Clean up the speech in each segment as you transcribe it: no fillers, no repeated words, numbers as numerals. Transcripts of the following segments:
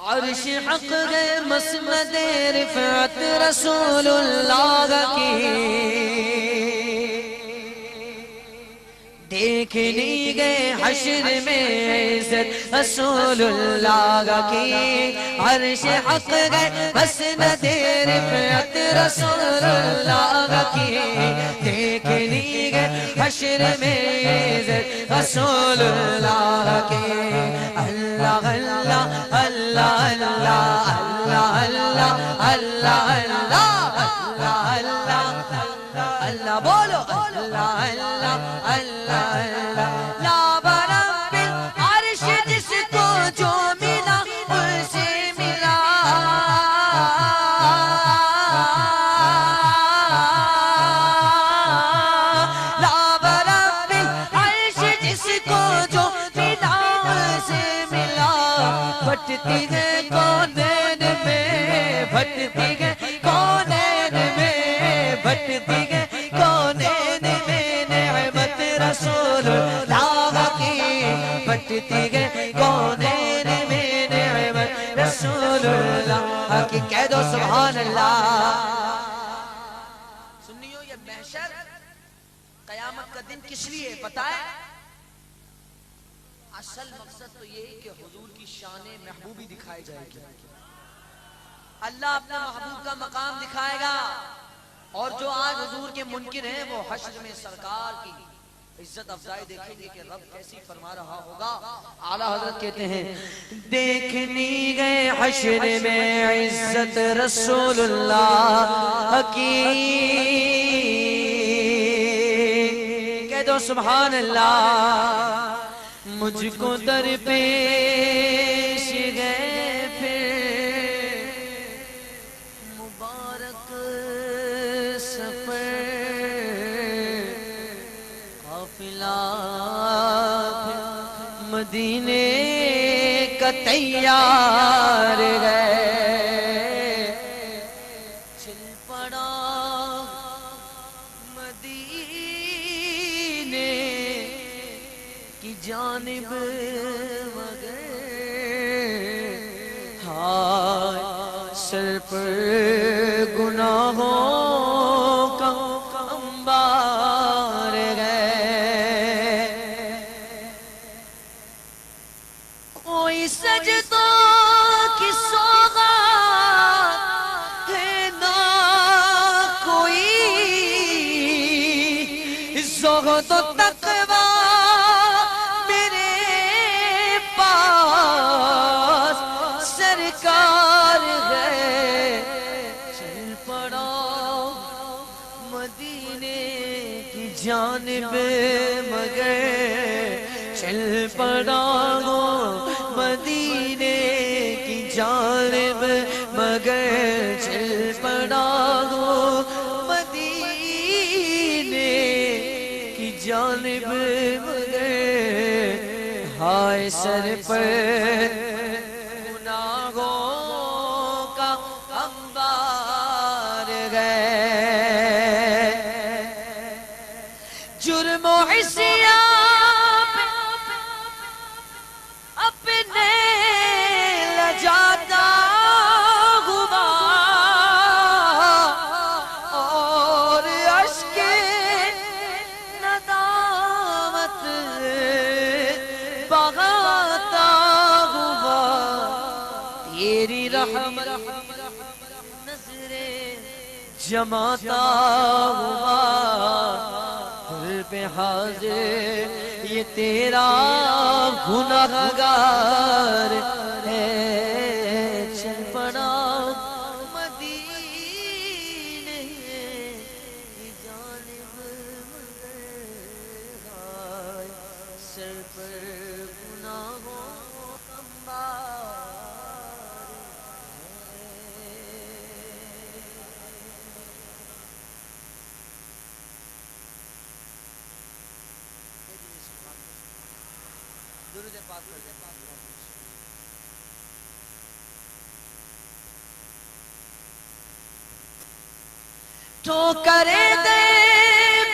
عرش حق گئے مسند رفعت رسول اللہ کی دیکھنی گئے حشر میں عزت رسول اللہ کی عرش حق گئے مسند رفعت رسول اللہ کی دیکھنی گئے حشر میں عزت رسول اللہ کی اللہ اللہ اللہ اللہ اللہ اللہ اللہ اللہ اللہ بولو اللہ اللہ اللہ اللہ لا برب العرش جس کو جو ملا اسے ملا لا برب العرش جس کو جو ملا اسے ملا بھٹتی گئے کونین میں بھٹتی گئے کونین میں بھٹتی گئے کونین میں نعمت رسول اللہ کی بھٹتی گئے کونین میں نعمت رسول اللہ کی کہہ دو سبحان اللہ سنیو یہ محشر قیامت کا دن کس لیے پتہ ہے اصل مقصد تو یہ کہ حضور کی شان محبوبی دکھائی جائے گی اللہ اپنا محبوب کا مقام دکھائے گا اور جو آج حضور کے منکر ہیں وہ حشر میں سرکار کی عزت افزائی دیکھیں گے کہ رب کیسی فرما رہا ہوگا اعلیٰ حضرت کہتے ہیں دیکھنی گئے حشر میں عزت رسول اللہ کی کہہ دو سبحان اللہ مجھ کو درپیش گئے پھر مبارک سفر قافلہ مدینے کا تیار ہے چل پڑا مدینے کی جانب مگر ہائے سر پر گناہوں کا انبار ہے کوئی سجدوں کی سوغات ہے نہ کوئی زہد و تقوی سرکار ہے چل پڑا مدینے کی جانب مگر چل پڑا مدینے کی جانب مگر چل پڑا مدینے کی جانب مگر ہائے سر پر جرم و عصیان اپنے لجاتا ہوا اور اشک ندامت بہاتا ہوا تیری رحمت نظریں جماتا ہوا پہ حاضر یہ تیرا گناہگار ہے چل پڑا مدینے کی جانب مگر ہائے سر پر گناہوں انبار درود پاک کر دیں تو کرے دے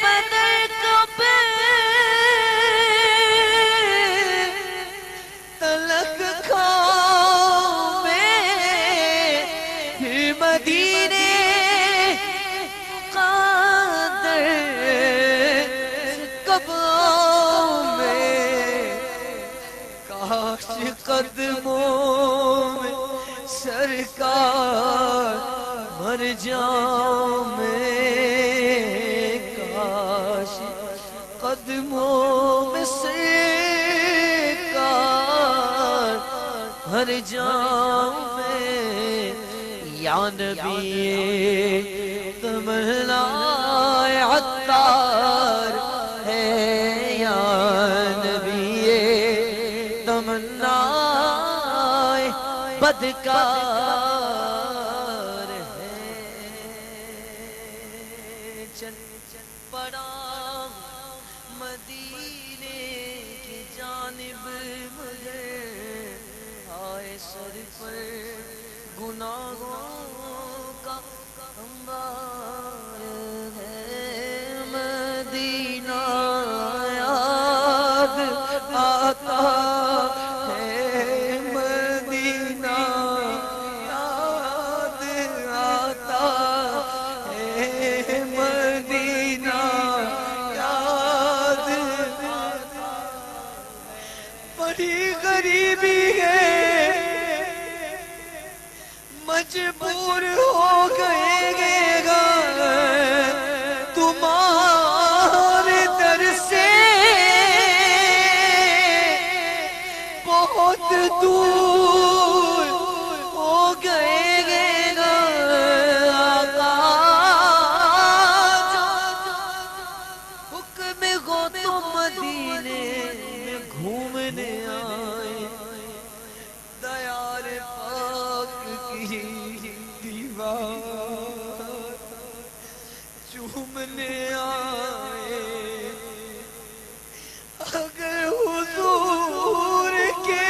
بدر کب تلک کھاؤ میں قدموں میں سرکار مر جاؤں میں، کاش قدموں میں سرکار مر جاؤں میں، یا نبی تمنا عطار ہے، یا نبی تمنا بدکار ہے، چل پڑا مدینے کی جانب مجھے، آئے سر پر گناہوں کا انبار ہے، مدینہ یاد آتا ہے، مدینہ یاد آتا ہے، مدینہ یاد آتا ہے، بڑی غریبی ہے، مجبور ہو گئے گا تمہارے در سے، بہت دور ہو گئے گا آقا، حکم ہو تو مدینے میں گھومنے آئے، دیار پاک کی دیوار چومنے آئے، اگر حضور کے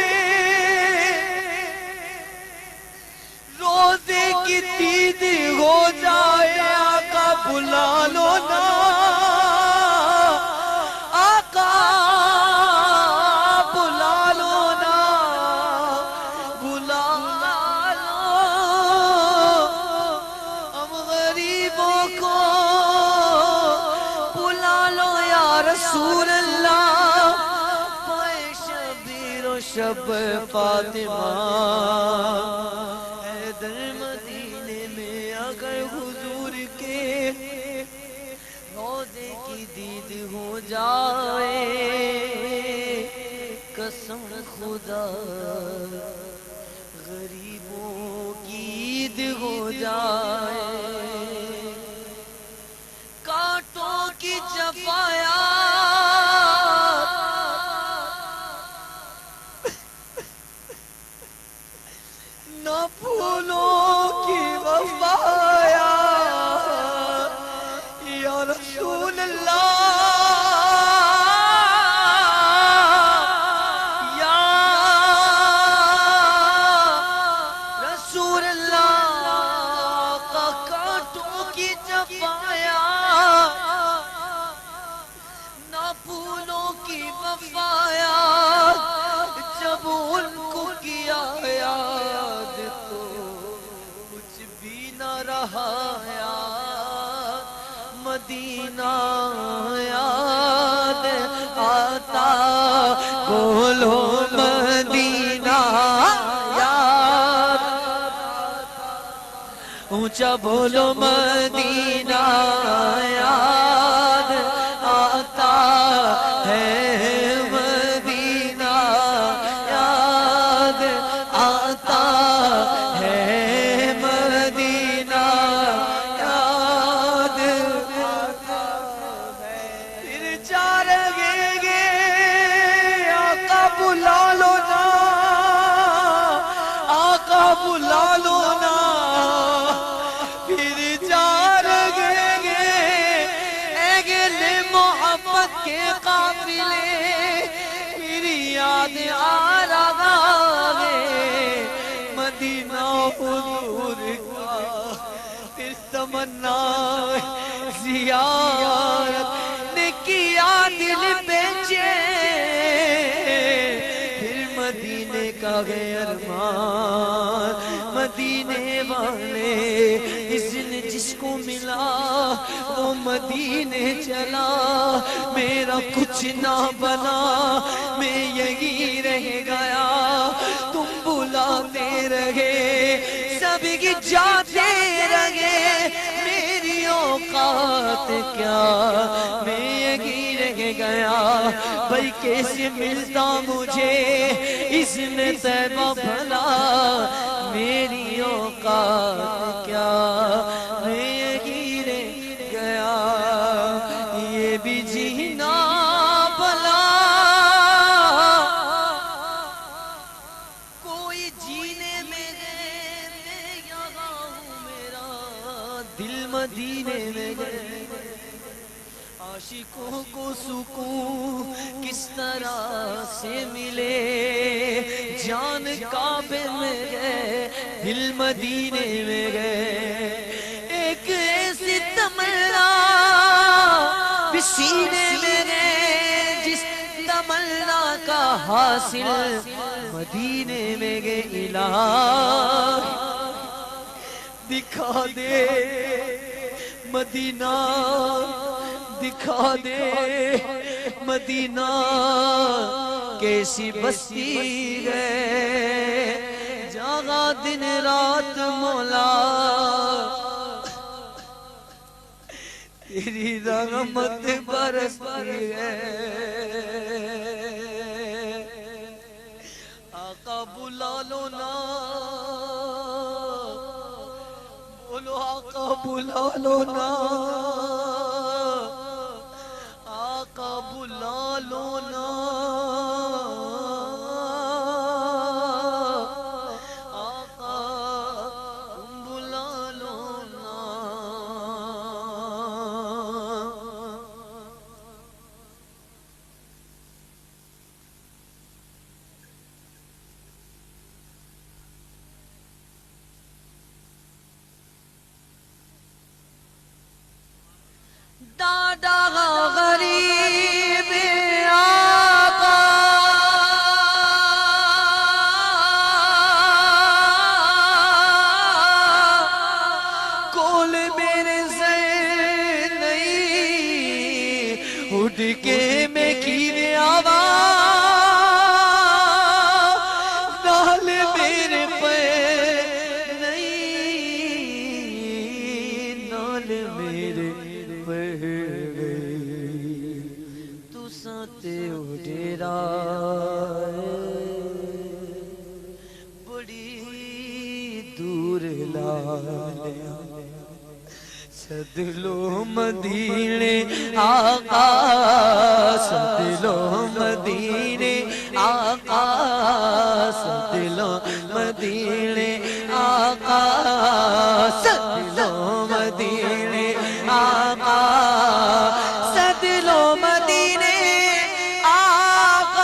روزے کی دید ہو جائے، آقا بلا لو نا، آقا بلا لو نا، بلا لو ہم غریبوں کو، بلا لو یا رسول اللہ، پائے شبیر و شب فاطمہ، حیدر مدینے میں اگر حضور کے روضے کی دید ہو جائے، قسم خدا غریبوں کی عید ہو جائے، کانٹوں کی جفایات نہ پھولوں کی وفایات، یا رسول اللہ، یا رسول اللہ، کانٹوں کی جفایات نہ پھولوں کی وفایات، جب ان کو کیا یاد تو کچھ بھی نہ رہا یاد، مدینہ یاد آتا، بولو مدینہ یاد، اونچا بولو مدینہ یاد آتا ہے، مدینہ یاد آتا ہے، مدینہ یاد آتا ہے، پھر جا رہے گے آقا بلا لو نا، آقا بلا لو نا، پھر جا رہے گے اہل محبت کے قافلے، پھر یاد آ رہا ہے مدینہ حضور کا، پھر تمنا زیارت نے کیا دل بے چین، پھر مدینے کا ہے ارمان، مدینے والے اس نے جس کو ملا وہ مدینے چلا، میرا کچھ نہ بنا میں یہی رہ گیا، رہے سب کی جاتے رہے میری اوقات کیا میں یہی رہ گیا بھائی کیسے ملتا مجھے اس نے طیبہ بھلا میری اوقات کیا میں یہی رہ گیا یہ بھی جینا بھلا کوئی جینے میں گئے میں یہاں ہوں میرا دل مدینے میں گئے عاشقوں کو سکون کس طرح سے ملے جان کعبے میں گئے دل مدینے میں گئے ایک ایسی تمنا بھی سینے میں گئے جس تمنا کا حاصل مدینے میں گئے الہی دکھا دے مدینہ دکھا دے مدینہ کیسی بستی ہے جاگا دن رات مولا تیری رحمت برستی ہے آقا بلا لو نا بولو آقا بلا لو نا آقا بلا لو نا آقا بلا لو نا دادا غریب آقا کول میرے زین نہیں اٹھ کے میں کینے آوا نال میرے پہ نہیں نال میرے تو ساتے ہو ڈیرا بڑی دور لالیا سدلو مدینے آقا سدلو مدینے آقا سدلو مدینے آقا سدلو مدینے آقا سدلو مدینے آقا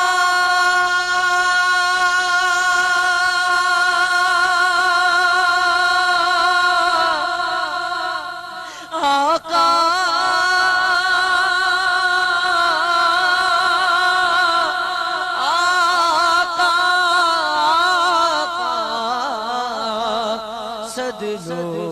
آقا آقا سدلو